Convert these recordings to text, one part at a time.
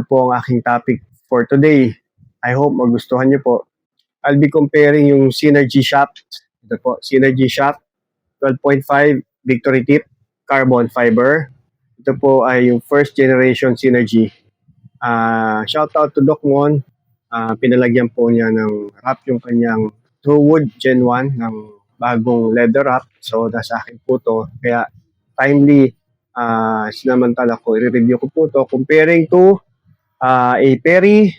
ito po ang aking topic for today. I hope magustuhan niyo po. I'll be comparing yung Synergy Shaft. Ito po, Synergy Shaft 12.5 Victory Tip Carbon Fiber. Ito po ay yung first generation Synergy. Shout out to Doc Mon. Pinalagyan po niya ng wrap yung kanyang True Wood Gen 1 ng bagong leather wrap. So, nasa akin po to. Kaya timely sinamantala ko, i-review ko po to comparing to a Perry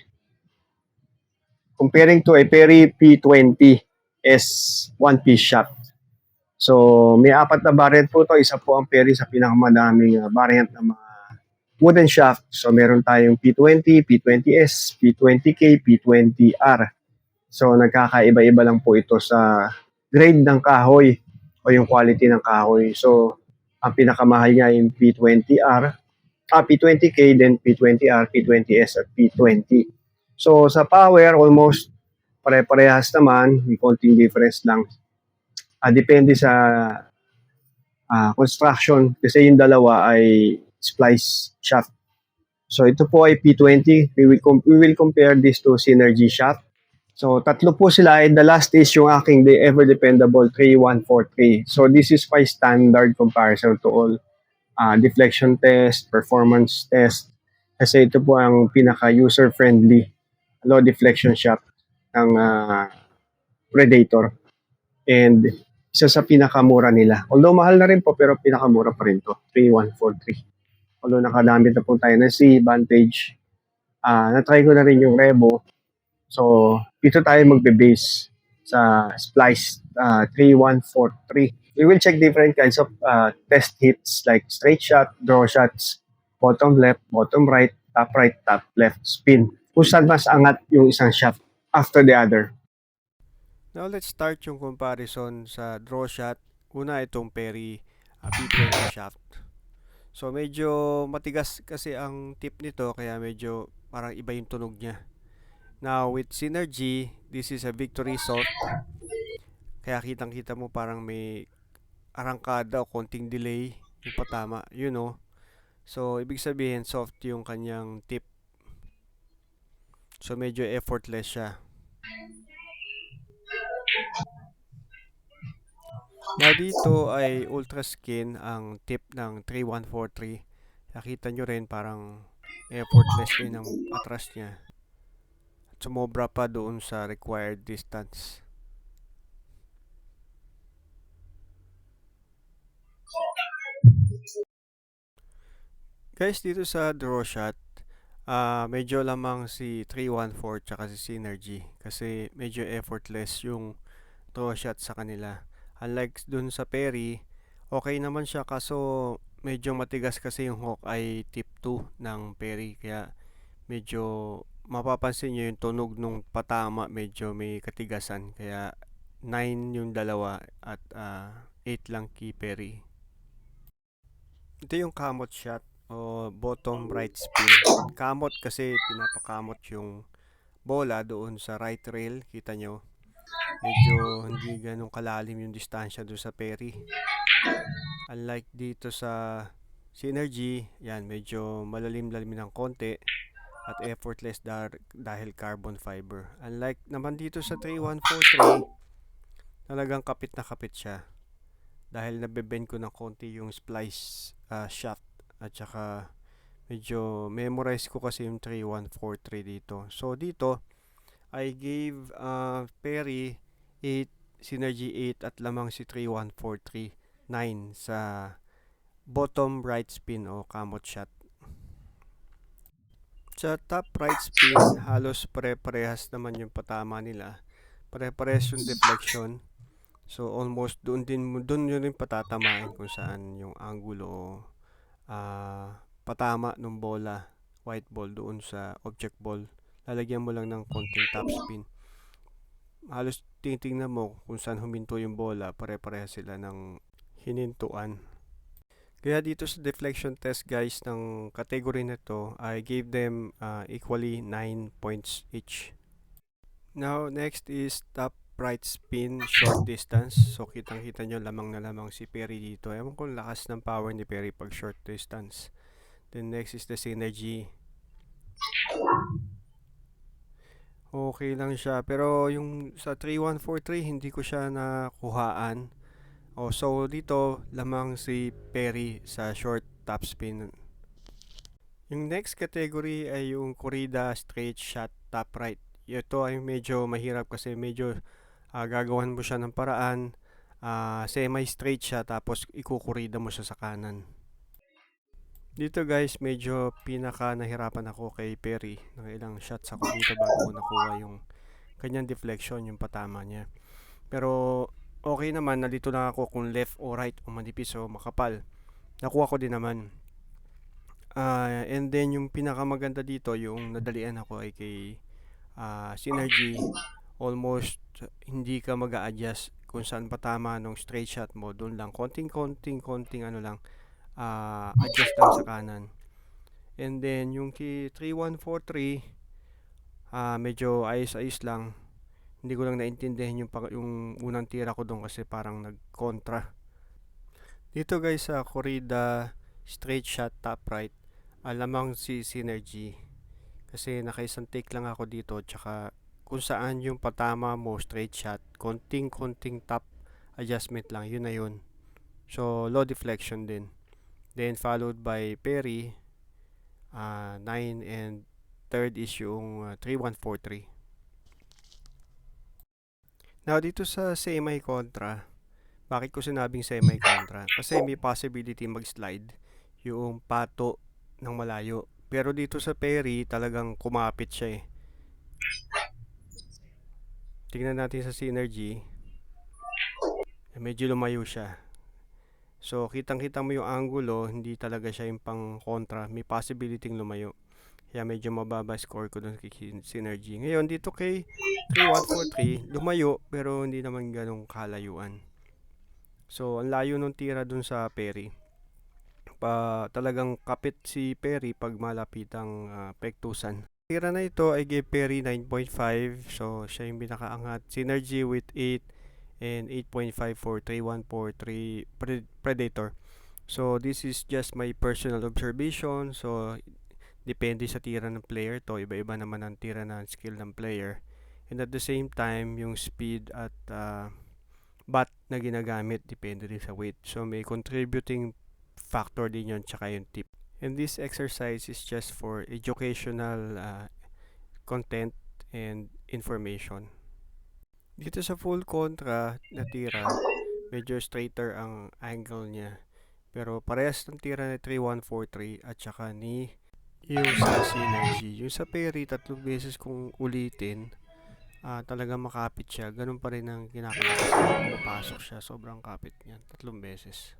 P20 S one-piece shaft. So, may apat na variant po to. Isa po ang Perry sa pinakamadaming variant ng mga wooden shaft. So, meron tayong P20, P20S, P20K, P20R. So, nagkakaiba-iba lang po ito sa grade ng kahoy o yung quality ng kahoy. So, ang pinakamahal niya yung P20R, P20K, then P20R, P20S, at P20. So, sa power, almost pare-parehas naman. May konting difference lang. Depende sa construction kasi yung dalawa ay splice shaft. So, ito po ay P20. We will compare this to Synergy shaft. So, tatlo po sila. And the last is yung aking ever dependable 3143. So, this is my standard comparison to all deflection test, performance test. Kasi ito po ang pinaka-user-friendly low deflection shaft ng Predator. And isa sa pinakamura nila. Although mahal na rin po, pero pinakamura pa rin to. 3143. Although nakadamit na po tayo na si Vantage. Na-try ko na rin yung Revo. So, dito tayo magbe-base sa Splice 3143. We will check different kinds of test hits like straight shot, draw shots, bottom left, bottom right, top left, spin. Kung saan mas angat yung isang shaft after the other. Now let's start yung comparison sa draw shot. Una itong Perry P20 shaft. So medyo matigas kasi ang tip nito kaya medyo parang iba yung tunog niya. Now with Synergy, this is a Victory Soft. Kaya kitang-kita mo parang may arangkada o konting delay yung patama, you know. So ibig sabihin soft yung kanyang tip. So medyo effortless siya. Now dito ay ultra skin ang tip ng 3143. Nakita nyo rin parang effortless din ang atras niya. At sumobra pa doon sa required distance. Guys, dito sa draw shot, medyo lamang si 314 tsaka si Synergy kasi medyo effortless yung draw shot sa kanila. Unlike dun sa Perry, okay naman siya kaso medyo matigas kasi yung hook ay tip 2 ng Perry kaya medyo mapapansin nyo yung tunog nung patama medyo may katigasan kaya 9 yung dalawa at 8 lang kay Perry. Ito yung kamot shot o bottom right spin. Kamot kasi pinapakamot yung bola doon sa right rail, kita nyo. Medyo hindi ganun kalalim yung distansya doon sa Perry. Unlike dito sa Synergy, yan medyo malalim-lalim ng konti at effortless dahil carbon fiber. Unlike naman dito sa 3143, talagang kapit na kapit siya. Dahil nabebend ko ng konti yung splice shaft at saka medyo memorize ko kasi yung 3143 dito. So dito, I gave Perry 8, Synergy 8 at lamang si 3143 9 sa bottom right spin o kamot shot. Sa top right spin, halos pare-parehas naman yung patama nila. Pare-parehas yung deflection. So almost doon yun rin patatamain kung saan yung angulo o patama ng bola, white ball doon sa object ball. Lalagyan mo lang ng konting top spin. Halos titingnan mo kung saan huminto yung bola, pare-parehas sila ng hinintuan. Kaya dito sa deflection test guys ng category na to, I gave them equally 9 points each. Now next is top right spin short distance. So kitang-kita nyo lamang na lamang si Perry dito. Ewan ko lakas ng power ni Perry pag short distance. Then next is the Synergy. Okay lang siya. Pero yung sa 3143 hindi ko siya nakuhaan. So dito lamang si Perry sa short top spin. Yung next category ay yung corrida straight shot top right. Ito ay medyo mahirap kasi medyo gagawan mo siya ng paraan, semi-straight siya tapos ikukurida mo siya sa kanan. Dito guys, medyo pinaka nahirapan ako kay Perry. Ilang shots ako dito bago ko nakuha yung kanyang deflection, yung patama niya. Pero okay naman, nalito lang ako kung left o right o manipis o makapal. Nakuha ko din naman. And then yung pinakamaganda dito, yung nadalian ako ay kay Synergy. Almost hindi ka mag-a-adjust kung saan patama nung straight shot mo. Doon lang, konting ano lang, adjust lang sa kanan. And then yung kay 3143, medyo ayos-ayos lang. Hindi ko lang naintindihan yung unang tira ko doon kasi parang nag-contra. Dito guys sa corrida straight shot top right, alamang si Synergy. Kasi nakaisang take lang ako dito, tsaka kung saan yung patama mo straight shot, konting top adjustment lang, yun na yun. So low deflection din. Then followed by Perry, 9, and third is yung 3143. Now dito sa semi-contra, bakit ko sinabing semi-contra? Kasi may possibility mag-slide yung pato ng malayo. Pero dito sa Perry, talagang kumapit siya eh. Tingnan natin sa Synergy, medyo lumayo siya. So kitang-kita mo yung angulo, hindi talaga siya yung pang kontra, may possibility lumayo. Kaya medyo mababa score ko dun kay Synergy. Ngayon dito kay 3143, lumayo pero hindi naman ganong kalayuan. So ang layo nung tira dun sa Perry. Talagang kapit si Perry pag malapitang pektusan. Tira na ito ay kay Perry 9.5, so siya yung pinakaangat. Synergy with 8 and 8.5 for 3143 Predator. So this is just my personal observation. So depende sa tira ng player to, iba-iba naman ang tira ng skill ng player. And at the same time, yung speed at bat na ginagamit depende din sa weight. So may contributing factor din yun, tsaka yung tip. And this exercise is just for educational content and information. Dito sa full contra na tira, medyo straighter ang angle niya. Pero parehas ng tira ni 3143 at saka ni yung sa Synergy. Yung sa Perry, 3 beses kung ulitin, talaga makapit siya. Ganun pa rin ang kinakalakas. Pumapasok siya. Sobrang kapit niyan. 3 beses.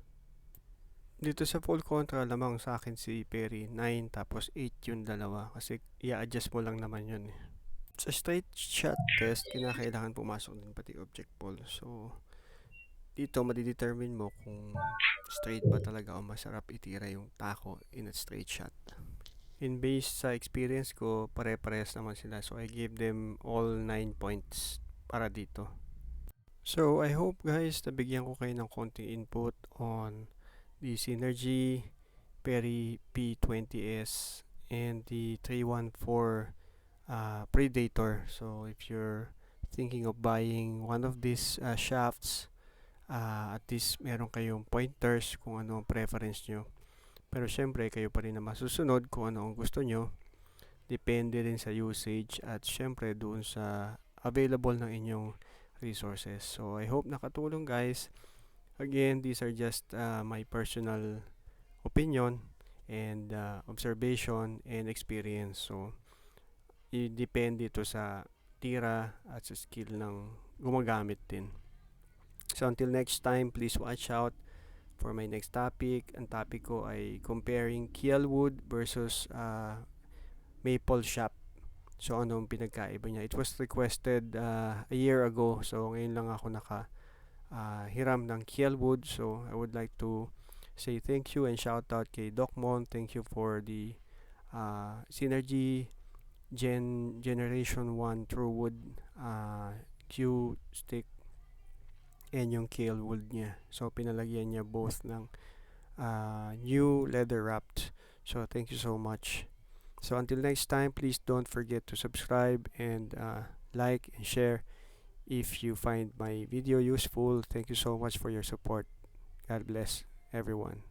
Dito sa full contra, lamang sa akin si Perry 9 tapos 8 yung dalawa. Kasi i-adjust mo lang naman yun eh. Sa straight shot test, kinakailangan pumasok din pati object ball. So, dito madidetermine mo kung straight ba talaga o masarap itira yung tako in a straight shot. In based sa experience ko, pare-parehas naman sila. So, I gave them all 9 points para dito. So, I hope guys, nabigyan ko kayo ng konting input on the Synergy Perry P20S and the 314 Predator. So, if you're thinking of buying one of these shafts, at least meron kayong pointers kung ano ang preference nyo. Pero syempre, kayo pa rin na masusunod kung ano ang gusto nyo. Depende rin sa usage at syempre doon sa available ng inyong resources. So, I hope nakatulong guys. Again, these are just my personal opinion and observation and experience. So, depende ito sa tira at sa skill ng gumagamit din. So, until next time, please watch out for my next topic. Ang topic ko ay comparing Kielwood versus Maple Shop. So, anong pinagkaiba niya? It was requested a year ago. So, ngayon lang ako hiram ng Kielwood. So, I would like to say thank you and shout out kay Doc Mon. Thank you for the Synergy Generation 1 Truewood Q stick and yung Kielwood niya. So, pinalagyan niya both ng new leather wrapped. So, thank you so much. So until next time, please don't forget to subscribe and like and share if you find my video useful. Thank you so much for your support. God bless everyone.